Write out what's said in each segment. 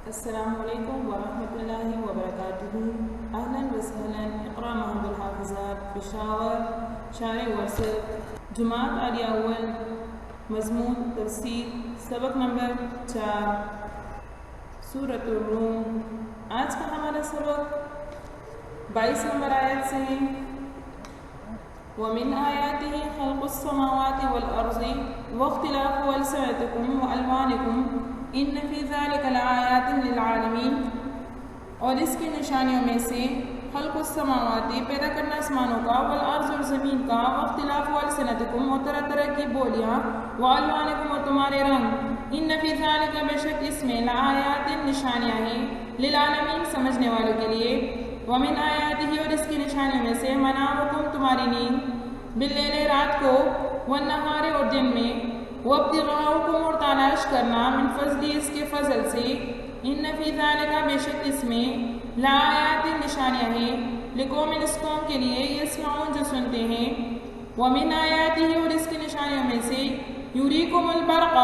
السلام علیکم ورحمۃ اللہ وبرکاتہ۔ اہلا وسہلا اقرا محمد الحافظات پشاور شارع ورثت جماعت عالیہ اول مضمون تفسیر سبق نمبر 4 سورۃ الروم۔ آج کا ہمارا سبق 22 نمبر آیت سے ہے۔ وَمِنْ آيَاتِهِ خَلْقُ السَّمَاوَاتِ وَالْأَرْضِ وَاخْتِلَافُ أَلْسِنَتِكُمْ وَأَلْوَانِكُمْ إِنَّ فِي ذَلِكَ لَآيَاتٍ لِلْعَالِمِينَ، اور اس کی نشانیوں میں سے خلق السماوات پیدا کرنا آسمانوں کا، والارض اور زمین کا، واختلاف السنتکم اور طرح طرح کی بولیاں، والوانکم اور تمہارے رنگ، ان فی ذالک بے شک اس میں لآیات نشانیاں ہیں، للعالمین سمجھنے والوں کے لیے۔ ومن آیاتہ اور اس کی نشانیوں میں سے منامکم تمہاری نیند، باللیل رات کو، والنہار اور دن میں، وابتغاؤکم اور تلاش کرنا، من فضلی اس کے فضل سے، ان فی ذالک بے شک اس میں لآیات نشانیاں ہیں، لقوم اس قوم کے لیے، یسمعون جو سنتے ہیں۔ ومن آیاتہ اور اس کی نشانیوں میں سے یریکم البرق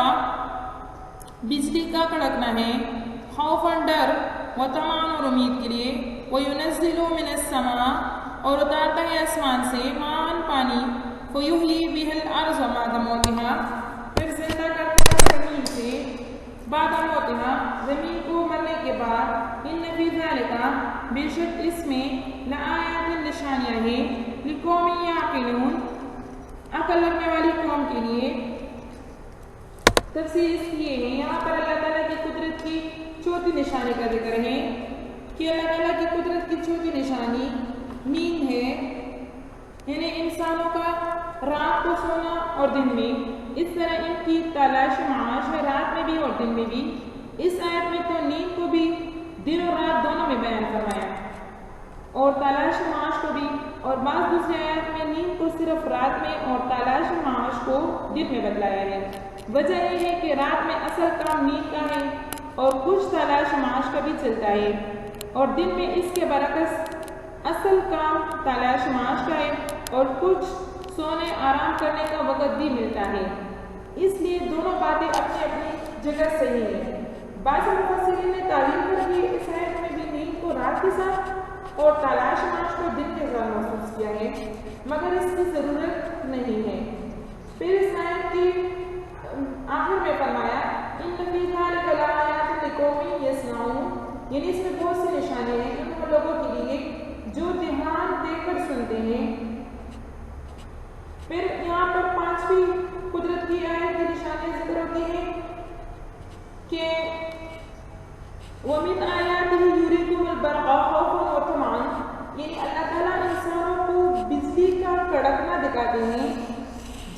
بجلی کا کڑکنا ہے، خوفا ڈر، وطمعا اور امید کے لیے، وینزل من السماء اور اتارتا ہے آسمان سے، ماء پانی، فیحیی بہ الارض بعد موتها پھر زندہ کرتا ہے زمین سے، بعد موتها زمین کو مرنے کے بعد، ان فی ذالک بے شک اس میں لآیات نشانیاں ہیں، لقوم یعقلون عقل رکھنے والی قوم کے لیے۔ تفسیر اس کی یہ ہے، یہاں پر اللہ تعالیٰ کی قدرت کی چوتھی نشانی کا ذکر ہے کہ اللہ تعالیٰ کی قدرت کی چوتھی نشانی نیند ہے، یعنی انسانوں کا رات کو سونا اور دن میں، اس طرح ان کی تلاش معاش ہے رات میں بھی اور دن میں بھی۔ اس آیت میں تو نیند کو بھی دن اور رات دونوں میں بیان فرمایا، اور تلاش معاش کو بھی، اور بعض دوسری آیات میں نیند کو صرف رات میں اور تلاش معاش کو دن میں بتلایا ہے۔ وجہ یہ ہے کہ رات میں اصل کام نیند کا ہے اور کچھ تلاش معاش کا بھی چلتا ہے، اور دن میں اس کے برعکس اصل کام تلاش معاش کا ہے اور کچھ سونے آرام کرنے کا وقت بھی ملتا ہے۔ اس لیے دونوں باتیں اپنی اپنی جگہ صحیح ہیں۔ بعض مفسرین نے تعویل کر کے اس آیت میں بھی نیند کو رات کے ساتھ اور تلاش معاش کو دن کے ساتھ محسوس کیا ہے، مگر اس کی ضرورت نہیں ہے۔ پھر اس آیت کی آخر میں فرمایا ان فی ذالک لآیات لقوم یسمعون، یعنی اس میں بہت سی نشانیاں ہیں ان لوگوں کے لیے جو دھیان دے کر سنتے ہیں۔ پھر یہاں پر 5ویں قدرت کی آیت کی نشانیاں ذکر ہوتی ہیں کہ وَمِنْ آیَاتِهِ یُرِیکُمُ الْبَرْقَ خَوْفًا وَطَمَعًا، یعنی اللہ تعالیٰ انسانوں کو بجلی کا کڑکنا دکھاتے ہیں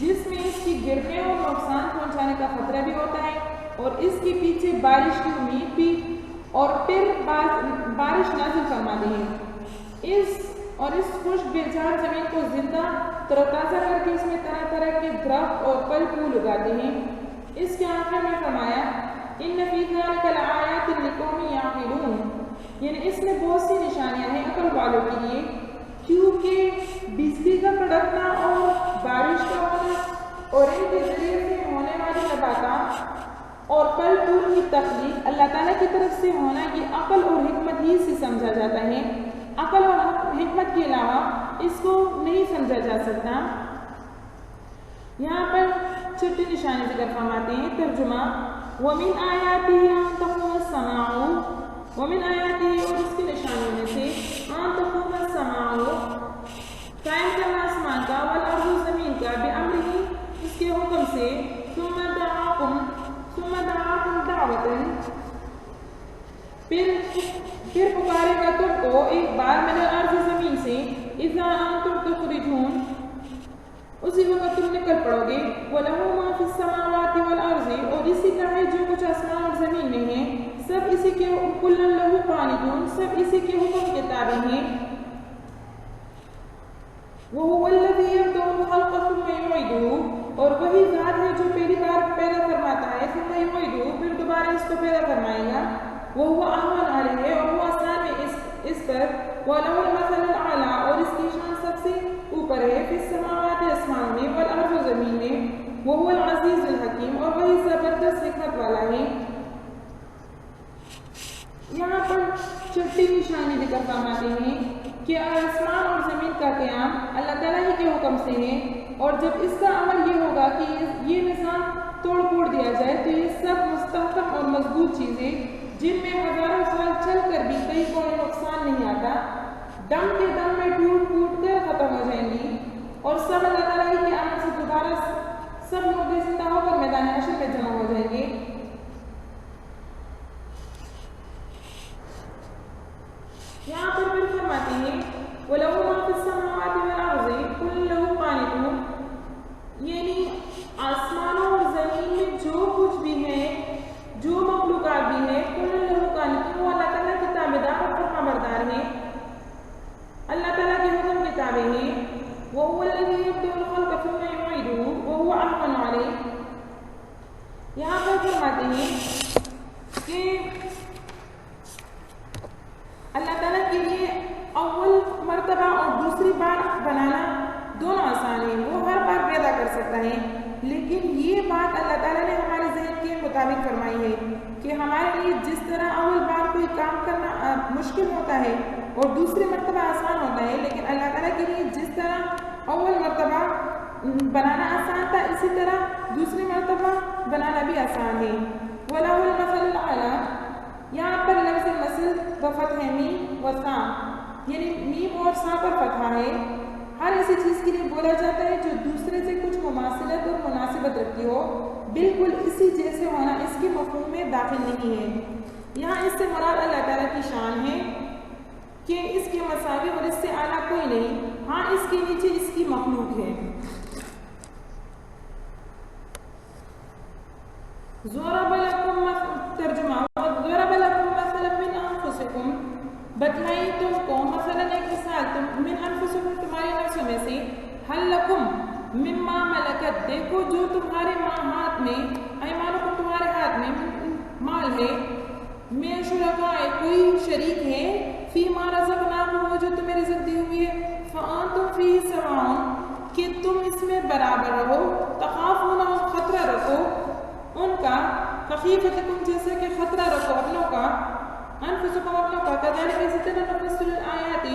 جس میں اس کی گرنے اور نقصان پہنچانے کا خطرہ بھی ہوتا ہے، اور اس کے پیچھے بارش کی امید بھی، اور پھر بارش نازل فرماتے ہیں۔ اس خشک بیزار زمین کو زندہ تر و تازہ کر کے اس میں طرح طرح کے درخت اور پھل پھول اگاتے ہیں۔ اس کے آخر میں فرمایا ان فی ذالک لآیات لقوم یعقلون، یعنی اس میں بہت سی نشانیاں ہیں عقل والوں کے لیے، کیونکہ بجلی کا کڑکنا اور بارش کا ہونا اور ان کے ذریعے سے ہونے والی نباتات اور پھل پھول کی تخلیق اللہ تعالیٰ کی طرف سے ہونا، یہ عقل اور حکمت ہی سے سمجھا جاتا ہے۔ عقل اور حکمت کے علاوہ اس کو نہیں سمجھا جا سکتا۔ یہاں پر چھٹی نشانی ذکر فرماتے ہیں، ترجمہ وَمِنْ آیَاتِهِ أَن تَقُومَ السَّمَاءُ، وَمِنْ آیَاتِهِ اور اس کی نشانیوں میں سے أَن تَقُومَ السَّمَاءُ قائم کرنا آسمان کا، وَالْأَرْضُ زمین کا، بِأَمْرِهِ اس کے حکم سے، ثُمَّ دَعَاكُمْ دَعْوَةً پھر پکارے گا تم کو ایک بار من الارض زمین سے، اذا انتم تخرجون اسی وقت تم نکل پڑو گے، وَلَهُ مَا فِي السَّمَاوَاتِ وَالْأَرْضِ اور اسی کا ہے جو کچھ آسمان اور زمین میں ہے، سب اسی کے كُلٌّ لَهُ قَانِتُونَ سب اسی کے حکم کے تابع ہیں۔ وَهُوَ الَّذِي يَبْدَأُ الْخَلْقَ ثُمَّ يُعِيدُهُ اور وہی ذات ہے جو پہلی بار پیدا فرماتا ہے، ثُمَّ يُعِيدُهُ پھر دوبارہ اس کو پیدا فرمائے گا، وَهُوَ أَهْوَنُ عَلَيْهِ اور وہ آسان ہے اس پر، وَلَهُ الْمَثَلُ الْأَعْلَىٰ اور اس کی شان سب سے اوپر ہے، فِي السَّمَاوَاتِ آسمان میں، وَالْأَرْضِ زمین میں، وَهُوَ الْعَزِيزُ الْحَكِيمُ اور وہی زبردست حکمت والا ہے۔ چھٹی نشانی ذکر فرماتے ہیں کہ آسمان اور زمین کا قیام اللہ تعالیٰ ہی کے حکم سے ہے، اور جب اس کا عمل یہ ہوگا کہ یہ نظام توڑ پھوڑ دیا جائے تو یہ سب مستحکم اور مضبوط چیزیں جن میں ہزاروں سال چل کر بھی کہیں کوئی نقصان نہیں آتا، دم کے دم میں ٹوٹ پھوٹ کر ختم ہو جائیں گی، اور سب اللہ تعالیٰ کے عمل سے دوبارہ سب مردے زندہ ہو کر میدان حشر میں جمع ہو جائیں گے۔ یہاں پر پھر فرماتے ہیں وَلَهُ مَا فِي السَّمَاوَاتِ وَالْأَرْضِ كُلٌّ لَهُ قَانِتُونَ، یعنی آسمانوں اور زمین میں جو کچھ بھی ہے، جو مخلوقات بھی ہے، كُلٌّ لَهُ قَانِتُونَ، وہ اللہ تعالیٰ کے تابعدار اور فرمانبردار ہیں، اللہ تعالیٰ کے حکم کے تابع ہیں۔ وَهُوَ الَّذِي يَبْدِئُ الْخَلْقَ ثُمَّ يُعِيدُهُ وَهُوَ أَهْوَنُ عَلَيْهِ، یہاں پر فرماتے ہیں کہ اللہ تعالیٰ کے لیے اول مرتبہ اور دوسری بار بنانا دونوں آسان ہے، وہ ہر بار پیدا کر سکتا ہے، لیکن یہ بات اللہ تعالیٰ نے ہمارے ذہن کے مطابق فرمائی ہے کہ ہمارے لیے جس طرح اول بار کوئی کام کرنا مشکل ہوتا ہے اور دوسری مرتبہ آسان ہوتا ہے، لیکن اللہ تعالیٰ کے لیے جس طرح اول مرتبہ بنانا آسان تھا، اسی طرح دوسری مرتبہ بنانا بھی آسان ہے۔ وَلَهُ الْمَثَلُ الْأَعْلَىٰ، یہاں پر لفظ مثل بفتح میم و سا، یعنی میم اور سا پر فتحہ ہے، ہر ایسی چیز کے لیے بولا جاتا ہے جو دوسرے سے کچھ مماثلت اور مناسبت رکھتی ہو، بالکل اسی جیسے ہونا اس کے مفہوم میں داخل نہیں ہے۔ یہاں اس سے مراد اللہ تعالیٰ کی شان ہے کہ اس کے مساوی اور اس سے اعلیٰ کوئی نہیں، ہاں اس کے نیچے اس کی مخلوق ہے۔ ضرب لکم ترجمہ ضرب لکم مثلا من انفسکم، بتلائی تم کو مثلا ایک مثال تم من انفسکم تمہارے نفسوں میں سے، حل لکم مما ملکت، دیکھو جو تمہارے ہاتھ میں، ایمانکم تمہارے ہاتھ میں مال ہے، میں شرکائے کوئی شریک ہے، فیما رزقناکم وہ جو تمہیں رزق دی ہوئی ہے، فانتم فیہ سواء کہ تم اس میں برابر رہو، تخافون خطرہ رکھو ان کا، خفیفتکم جیسے کہ خطرہ رکھو اپنوں کا، انفسکم اپنوں کا، کذالک اسی طرح نفصل الآیات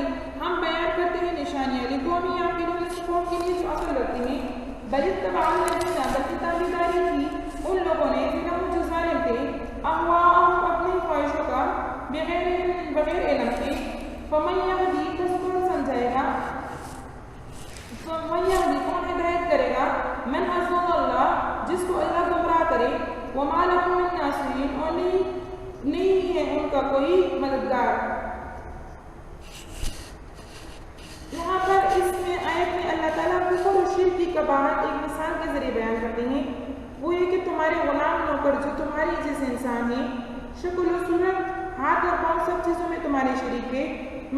ہم بیان کرتے ہیں نشانیاں، لقوم یعقلون اس قوم کے لیے جو عقل رکھتے ہیں، بل اتبع الذین بلکہ تابعداری کی ان لوگوں نے جنہوں جو ظالم تھے، اہواءہم اپنی خواہشوں کا، بغیر علم کے، فمن یہدی کس کون سمجھائے گا، فمن یہدی کون ہدایت کرے گا، من اضل اللہ جس کو اللہ گمراہ کرے، وما لهم من ناصرین اور نہیں ہے ان کا کوئی مددگار۔ یہاں پر اس میں آیت میں اللہ تعالیٰ کفر و شرک کی قباحت ایک مثال کے ذریعے بیان کرتے ہیں، وہ یہ کہ تمہارے غلام نوکر جو تمہاری جیسے انسان ہیں، شکل و صورت، ہاتھ اور پاؤں سب چیزوں میں تمہارے شریک ہے،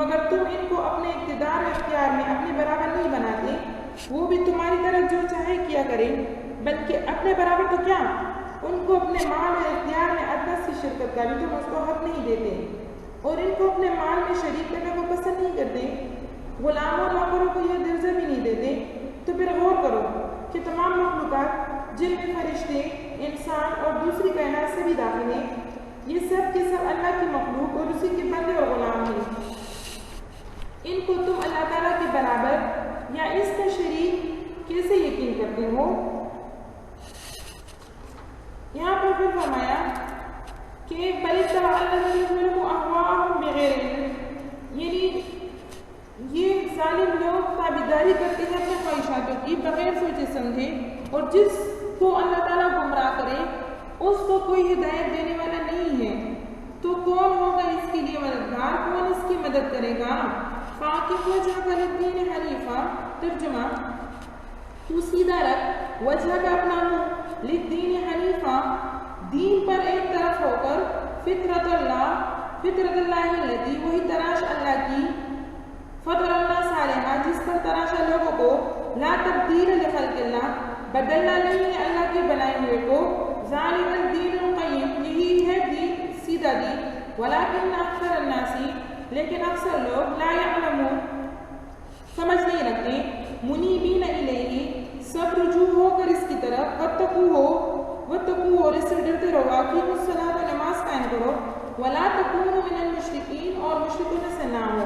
مگر تم ان کو اپنے اقتدار و اختیار میں اپنے برابر نہیں بناتے، وہ بھی تمہاری طرح جو چاہے کیا کریں، بلکہ اپنے برابر تو کیا ان کو اپنے مال اور اختیار میں ادنیٰ سی شرکت کا بھی تم اس کو حق نہیں دیتے، اور ان کو اپنے مال میں شریک کرنے کو پسند نہیں کرتے، غلاموں نوکروں کو یہ درجہ بھی نہیں دیتے۔ تو پھر غور کرو کہ تمام مخلوقات جن میں فرشتے، انسان اور دوسری کائنات سے بھی داخل ہیں، یہ سب کے سب اللہ کی مخلوق اور اسی کے بندے اور غلام ہیں، ان کو تم اللہ تعالیٰ کے برابر یا اس کا شریک کیسے یقین کرتے ہو؟ یہاں پر پھر فرمایا کہ بل اتبع الذین ظلموا اہواءہم بغیر علم، یعنی یہ ظالم لوگ تابعداری کرتے ہیں اپنے خواہشاتوں کی بغیر سوچے سمجھے، اور جس کو اللہ تعالیٰ گمراہ کرے اس کو کوئی ہدایت دینے والا نہیں ہے، تو کون ہوگا اس کے لیے مددگار، کون اس کی مدد کرے گا؟ فاقم وجہک للدین حنیفا، ترجمہ تو سیدھا رکھ وجہ کا اپنا منہ، للدین حنیفا دین پر ایک طرف ہو کر، فطرت اللہ التی وہی تراش اللہ کی، فطر اللہ صالحہ جس پر تراشا لوگوں کو، لا تبدیل لخلق اللہ بدلنا نہیں ہے اللہ کے بنائے ہوئے کو، ذالک الدین القیم یہی ہے دین سیدھا دین، ولکن اکثر الناس لیکن اکثر لوگ لا یعلمون سمجھ نہیں رکھتے، منیبین الیہ سب رجوع ہو کر اس کی طرف، واتقوا اور اس سے ڈرتے رہو، اقیموا الصلاۃ نماز قائم کرو، ولا تکونوا من المشرکین، اور مشرکوں میں سے نہ ہو۔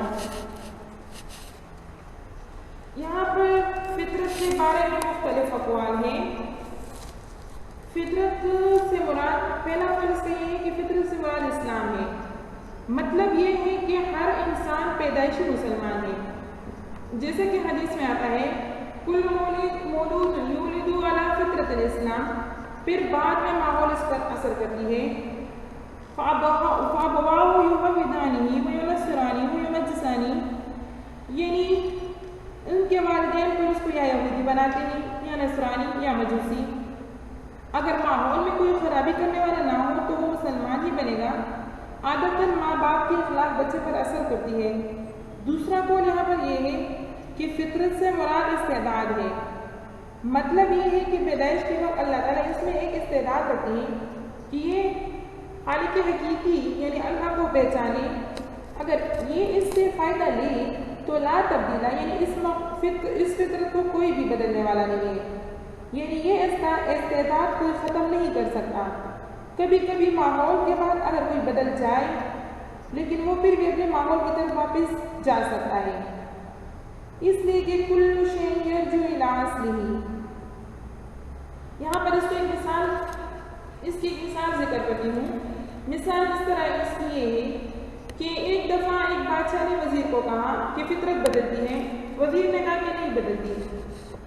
یہاں پر فطرت کے بارے میں مختلف اقوال ہیں۔ فطرت سے مراد، پہلا قول اس کا یہ ہے کہ فطرت سے مراد اسلام ہے۔ مطلب یہ ہے کہ ہر انسان پیدائشی مسلمان ہے، جیسے کہ حدیث میں آتا ہے کل مولود یولد علی فطرت الاسلام، پھر بعد میں ماحول اس پر اثر کرتی ہے۔ فَأَبَوَاهُ يُهَوِّدَانِهِ وَيُنَصِّرَانِهِ وَيُمَجِّسَانِهِ، یعنی ان کے والدین پھر اس کو یا یہودی بناتے ہیں یا نصرانی یا مجوسی۔ اگر ماحول میں کوئی خرابی کرنے والا نہ ہو تو وہ مسلمان ہی بنے گا۔ عادتاً ماں باپ کے اخلاق بچے پر اثر کرتی ہے۔ دوسرا قول یہاں پر یہ ہے کہ فطرت سے مراد استعداد ہے۔ مطلب یہ ہے کہ پیدائش کے وقت اللہ تعالیٰ اس میں ایک استعداد رکھتے ہیں کہ یہ خالق حقیقی یعنی اللہ کو پہچانے۔ اگر یہ اس سے فائدہ لے تو لا تبدیلا، یعنی اس فطرت کو کوئی بھی بدلنے والا نہیں ہے، یعنی یہ استعداد کوئی ختم نہیں کر سکتا۔ کبھی کبھی ماحول کے بعد اگر کوئی بدل جائے لیکن وہ پھر بھی اپنے ماحول کی طرف واپس جا سکتا ہے، اس لیے کہ کل شیء یرجع الی اصلہ۔ یہاں پر اس کی ایک مثال ذکر کرتی ہوں۔ مثال اس طرح اس کی یہ ہے کہ ایک دفعہ ایک بادشاہ نے وزیر کو کہا کہ فطرت بدلتی ہے۔ وزیر نے کہا کہ نہیں بدلتی۔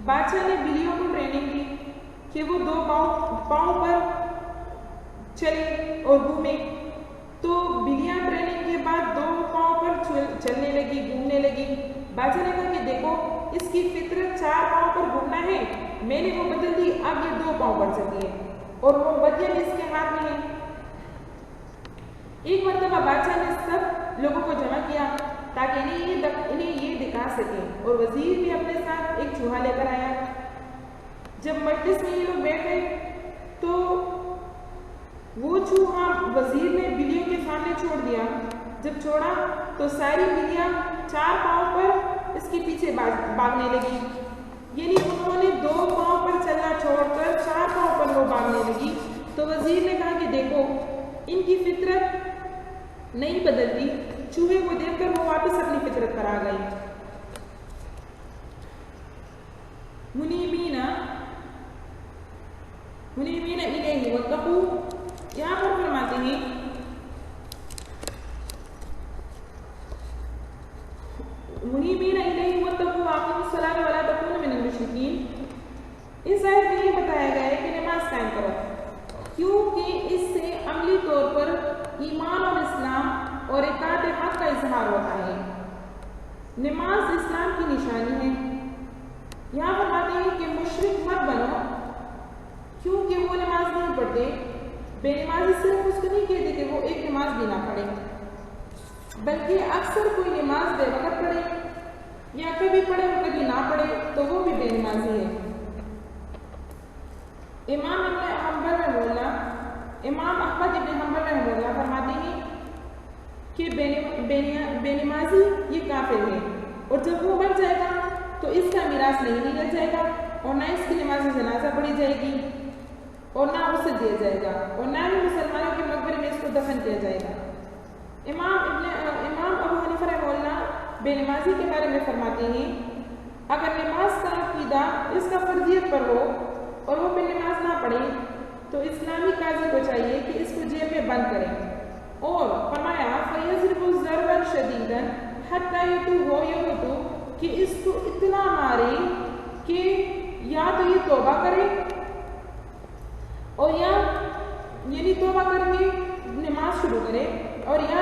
بادشاہ نے بلیوں کو ٹریننگ دی کہ وہ 2 پاؤں پر چلے اور گھومے، تو بلیاں ٹریننگ کے بعد 2 پاؤں پر چلنے لگی، گھومنے لگی۔ بادشاہ نے کہا کہ دیکھو اس کی فطرت 4 پاؤں پر گھومنا ہے، میں نے وہ بدل دی، اب یہ 2 پاؤں پر چلتی ہے اور وہ بدل اس کے ہاتھ میں ہے۔ ایک مرتبہ بادشاہ نے سب لوگوں کو جمع کیا تاکہ انہیں یہ دکھا سکے، اور وزیر بھی اپنے ساتھ ایک چوہا لے کر آیا۔ جب مجلس میں یہ لوگ بیٹھے تو وہ چوہا وزیر نے بلیوں کے سامنے چھوڑ دیا۔ جب چھوڑا تو ساری بلیاں 4 پاؤں پر اس کے پیچھے بھاگنے لگی، یعنی انہوں نے 2 پاؤں پر چلنا چھوڑ کر 4 پاؤں پر وہ بھاگنے لگی۔ تو وزیر نے کہا کہ دیکھو ان کی فطرت نہیں بدلتی۔ چوہے کو دیکھ کر وہ واپس اپنی فطرت پر آ گئی۔ منیبین الیہ واتقوا، یہاں پر فرماتے ہیں منیبین الیہ واتقوا واقیموا الصلاۃ ولا تکونوا من المشرکین۔ اس آیت میں یہ بتایا گیا ہے کہ نماز قائم کرو، کیونکہ اس سے عملی طور پر ایمان اور اسلام اور اطاعت حق کا اظہار ہوتا ہے۔ نماز اسلام کی نشانی ہے۔ یہاں فرماتے ہیں کہ مشرک مت بنو، کیونکہ وہ نماز نہیں پڑھتے۔ بے نمازی صرف اس کو نہیں کہتے کہ وہ ایک نماز بھی نہ پڑھے، بلکہ اکثر کوئی نماز بے وقت پڑھے یا کبھی پڑھے اور کبھی نہ پڑھے تو وہ بھی بے نمازی ہے۔ امام احمد ابن حنبل رحمہ اللہ فرماتے ہیں کہ بے نمازی یہ کافر ہے، اور جب وہ مر جائے گا تو اس کا میراث نہیں لیا جائے گا، اور نہ اس کی نماز جنازہ پڑھی جائے گی، اور نہ اسے دیا جائے گا، اور نہ ہی مسلمانوں کے مقبرے میں اس کو دفن کیا جائے گا۔ امام ابو حنیفہ رحمہ اللہ بے نمازی کے بارے میں فرماتے ہیں اگر نماز کا عقیدہ اس کا فرضیت پر ہو اور وہ پھر نماز نہ پڑھے تو اسلامی قاضی کو چاہیے کہ اس کو جیل میں بند کرے، اور فرمایا فَيَضْرِبُ ضَرْبًا شَدِيدًا حَتَّى يَتُوبَ، کہ اس کو اتنا مارے کہ یا تو یہ توبہ کرے اور یا یعنی توبہ کر کے نماز شروع کرے، اور یا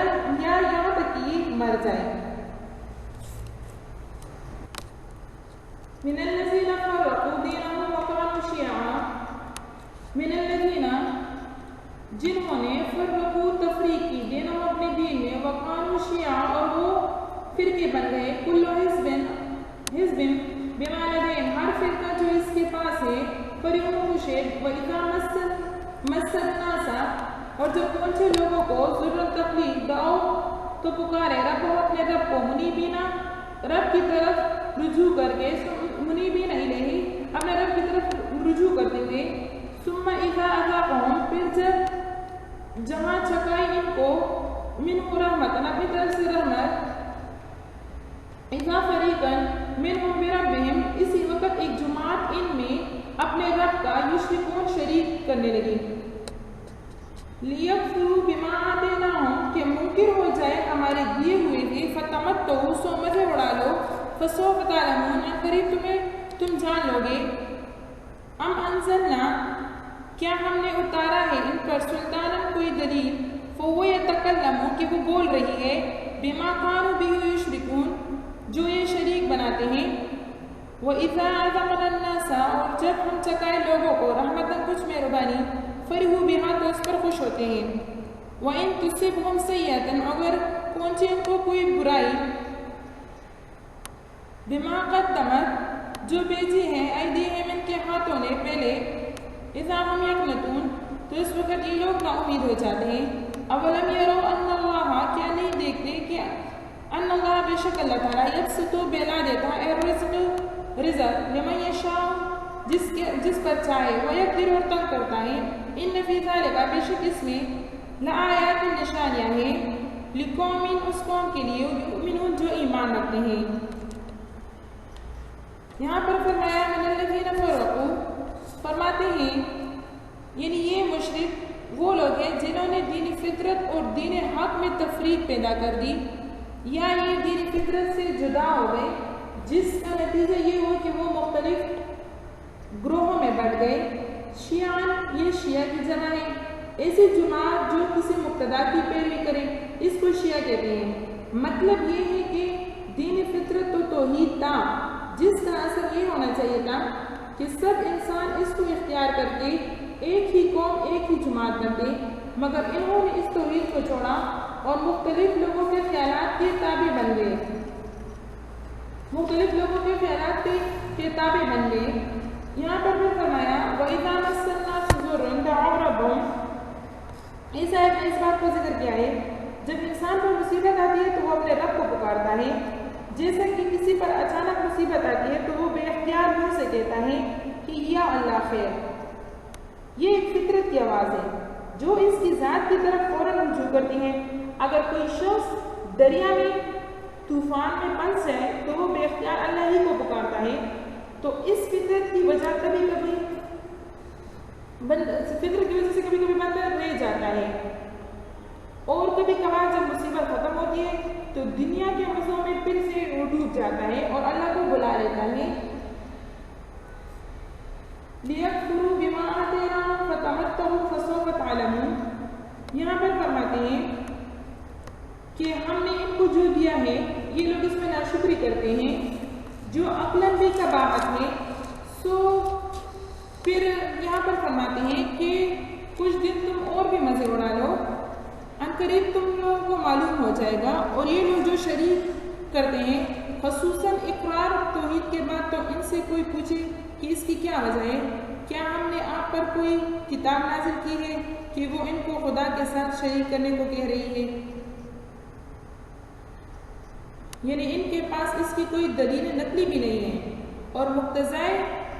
یہاں تک کہ یہ مر جائے۔ من الذین فرقوا دینہم وکانوا شیعا، من الذین جنہوں نے فرقوا تفریق کی دینہم اپنے دین میں، وکانوا شیعا اور وہ فرقے بن گئے، کل حزب بما لدیہم، ہر فرقہ جو اس کے پاس ہے، فریقٌ مشرک، وَإِذَا مَسَّ النَّاسَ، اور جب پہنچے لوگوں کو ضرورت تکلیف، دعو تو پکارے رب اپنے رب کو، منیبینا رب کی طرف رجوع کر کے، منیبین الیہ اپنے رب کی طرف رجوع کرتے ہوئے، ثم اذا اذاقہم، پھر جب جہاں چکائی ان کو، منہ رحمتن اپنی طرف سے رحمت، اذا فریقن منہم بربہم اسی وقت ایک جماعت ان میں اپنے رب کا یشرکون شریک کرنے لگی، لیکفروا بما آتیناہم کہ منکر ہو جائے ہمارے دیے ہوئے تھے، فتمتعوا سو مزے اڑا لو، فسوف تعلمون قریب تم جان لو گے، ام انزلنا کیا ہم نے اتارا ہے ان پر سلطانن کوئی دلیل، فہو یتکلم کہ وہ بول رہی ہے، بما کانوا بہ یشرکون جو یہ شریک بناتے ہیں، وَإِذَا أَذَقْنَا النَّاسَ اور جب ہم چکائے لوگوں کو رحمتاً کچھ مہربانی، فَرِحُوا بِهَا تو اس پر خوش ہوتے ہیں، وَإِن تُصِبْهُمْ سَيِّئَةٌ اگر پہنچے ان کو کوئی برائی، بِمَا قَدَّمَتْ جو بیچی ہے أَيْدِيهِمْ ان کے ہاتھوں نے پہلے، إِذَا هُمْ يَقْنَطُونَ تو اس وقت یہ لوگ نا امید ہو جاتے ہیں، أَوَلَمْ يَرَوْا أَنَّ اللَّهَ کیا نہیں دیکھتے کہ ان اللہ بے شک اللہ تعالیٰ یبسط بیلا دیتا ہے رزق لمن یشاء جس پر چاہے، ویقدر اور تنگ کرتا ہے، ان فی ذالک بے شک اس میں لآیات نشانیاں ہیں، لقوم اس قوم کے لیے یؤمنون جو ایمان رکھتے ہیں۔ یہاں پر فرمایا من الذین فرقوا فرماتے ہیں یعنی یہ مشرک وہ لوگ ہیں جنہوں نے دین فطرت اور دین حق میں تفریق پیدا کر دی، یا یہ دین فطرت سے جدا ہو گئے، جس کا نتیجہ یہ ہو کہ وہ مختلف گروہوں میں بٹ گئے۔ شیعان یہ شیعہ کی جمع ہے، ایسی جماعت جو کسی مقتدا کی پیروی کرے اس کو شیعہ کہتے ہیں۔ مطلب یہ ہے کہ دین فطرت تو توحید تھا جس کا اثر یہ ہونا چاہیے تھا کہ سب انسان اس کو اختیار کر کے ایک ہی قوم ایک ہی جماعت بنتے، مگر انہوں نے اس توحید کو چھوڑا اور مختلف لوگوں کے خیالات کے تابع بن گئے، مختلف لوگوں کے خیالات کے تابع بن گئے۔ یہاں پر بھی فرمایا وَإِذَا مَسَّ النَّاسَ ضُرٌّ دَعَوْا رَبَّهُمْ، اس آیت میں اس بات کو ذکر کیا ہے جب انسان پر مصیبت آتی ہے تو وہ اپنے رب کو پکارتا ہے، جیسا کہ کسی پر اچانک مصیبت آتی ہے تو وہ بے اختیار منہ سے کہتا ہے کہ یا اللہ خیر۔ یہ ایک فطرت کی آواز ہے جو اس کی ذات کی طرف فوراً رجوع کرتی ہے۔ اگر کوئی شخص دریا میں طوفان میں پھنس جائے تو وہ بے اختیار اللہ ہی کو پکارتا ہے، تو اس فطرت کی وجہ سے کبھی کبھی بندہ رہ جاتا ہے، اور کبھی کبھار جب مصیبت ختم ہوتی ہے تو دنیا کے مزوں میں پھر سے وہ ڈوب جاتا ہے اور اللہ کو بلا لیتا ہے۔ لِيَكْفُرُوا بِمَا آتَيْنَاهُمْ فَتَمَتَّعُوا فَسَوْفَ تَعْلَمُونَ یہاں پر فرماتے ہیں کہ ہم نے ان کو جو دیا ہے یہ لوگ اس میں ناشکری کرتے ہیں، جو عقلاً بھی قباحت ہے۔ سو پھر یہاں پر فرماتے ہیں کہ کچھ دن تم اور بھی مزے اڑا لو، عنقریب تم لوگوں کو معلوم ہو جائے گا۔ اور یہ لوگ جو شریک کرتے ہیں خصوصاً اقرار توحید کے بعد، تو ان سے کوئی پوچھے کہ اس کی کیا وجہ ہے، کیا ہم نے آپ پر کوئی کتاب نازل کی ہے کہ وہ ان کو خدا کے ساتھ شریک کرنے کو کہہ رہی ہے؟ یعنی ان کے پاس اس کی کوئی دلیل نقلی بھی نہیں ہے، اور مقتضائے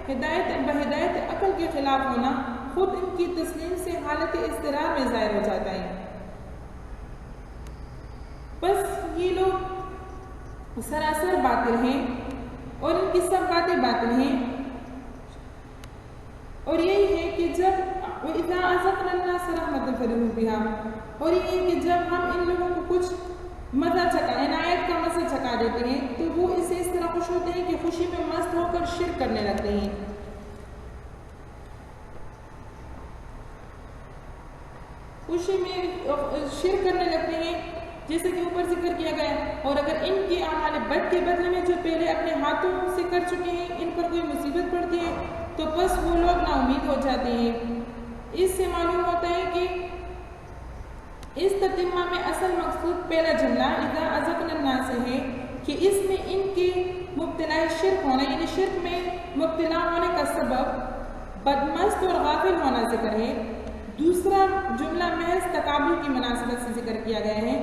ہدایت عقل کے خلاف ہونا خود ان کی تسلیم سے حالت اضطرار میں ظاہر ہو جاتا ہے۔ بس یہ لوگ سراسر باطل ہیں اور ان کی سب باتیں باطل ہیں، اور یہی ہے کہ جب وَإِذَا أَذَقْنَا النَّاسَ رَحْمَةً فَرِحُوا بِهَا، اور یہ ہے کہ جب ہم ان لوگوں کو کچھ مزہ عنایت کا مزہ چکا دیتے ہیں تو وہ اسے اس طرح خوش ہوتے ہیں کہ خوشی میں مست ہو کر شرک کرنے لگتے ہیں۔ خوشی میں شرک کرنے لگتے ہیں جیسے کہ اوپر ذکر کیا گیا، اور اگر ان کے اعمال بد کے بدلے میں جو پہلے اپنے ہاتھوں سے کر چکے ہیں ان پر کوئی مصیبت پڑتی ہے تو بس وہ لوگ نا امید ہو جاتے ہیں۔ اس سے معلوم ہوتا ہے کہ اس تتمہ میں اصل مقصود پہلا جملہ اذا اذقنا الناس ہے کہ اس میں ان کے مبتلا شرک ہونا، یعنی شرک میں مبتلا ہونے کا سبب بدمست اور غافل ہونا ذکر ہے۔ دوسرا جملہ محض تقابل کی مناسبت سے ذکر کیا گیا ہے،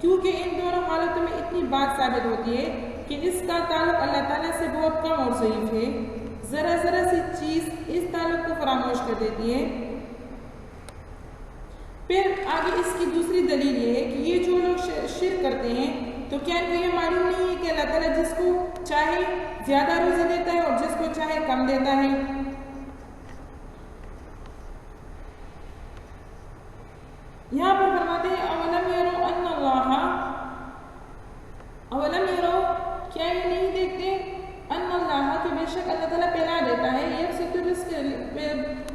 کیونکہ ان دونوں حالتوں میں اتنی بات ثابت ہوتی ہے کہ اس کا تعلق اللہ تعالیٰ سے بہت کم اور ضعیف ہے، ذرا سی چیز اس تعلق کو فراموش کر دیتی ہے۔ پھر آگے اس کی دوسری دلیل یہ ہے کہ یہ جو شرک کرتے ہیں تو کیا ان کو یہ معلوم نہیں ہے کہ اللہ تعالیٰ جس کو چاہے زیادہ روزی دیتا ہے اور جس کو چاہے کم دیتا ہے؟ یہاں پر فرماتے ہیں اولم یرو ان اللہ، اولم یرو، کیا یہ نہیں دیکھتے ان اللہ کہ بے شک اللہ تعالیٰ پھیلا دیتا ہے، یبسط الرزق،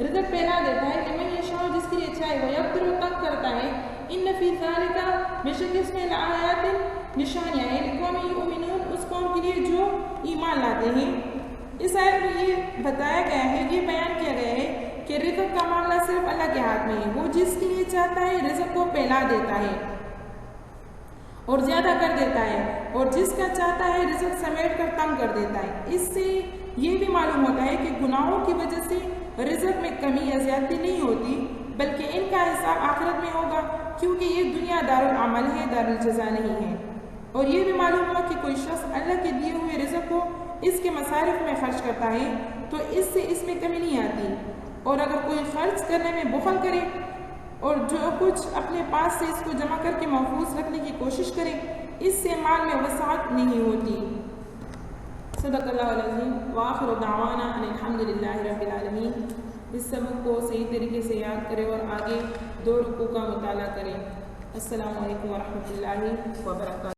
رزق پھیلا دیتا ہے، لمن یشاء، جس کے لیے چاہے، ویقدر، تنگ کرتا ہے، ان فی ذالک، بے شک اس میں لآیات، نشانیاں ہیں، لقوم یؤمنون، اس قوم کے لیے جو ایمان لاتے ہیں۔ اس آیت میں یہ بتایا گیا ہے، یہ بیان کیا گیا ہے کہ رزق کا معاملہ صرف اللہ کے ہاتھ میں ہے، وہ جس کے لیے چاہتا ہے رزق کو پھیلا دیتا ہے اور زیادہ کر دیتا ہے، اور جس کا چاہتا ہے رزق سمیٹ کر تنگ کر دیتا ہے۔ اس سے یہ بھی معلوم ہوتا ہے کہ گناہوں کی وجہ سے رزق میں کمی یا زیادتی نہیں ہوتی، بلکہ ان کا حساب آخرت میں ہوگا، کیونکہ یہ دنیا دارالعمل ہے، دارالجزا نہیں ہے۔ اور یہ بھی معلوم ہوا کہ کوئی شخص اللہ کے دیے ہوئے رزق کو اس کے مصارف میں خرچ کرتا ہے تو اس سے اس میں کمی نہیں آتی، اور اگر کوئی خرچ کرنے میں بخل کرے اور جو کچھ اپنے پاس سے اس کو جمع کر کے محفوظ رکھنے کی کوشش کرے، اس سے مال میں وسعت نہیں ہوتی۔ صدق اللہ العظیم، وآخر دعوانا ان الحمدللہ رب العالمین۔ اس سبق کو صحیح طریقے سے یاد کریں اور آگے 2 رکوع کا مطالعہ کریں۔ السلام علیکم ورحمۃ اللہ وبرکاتہ۔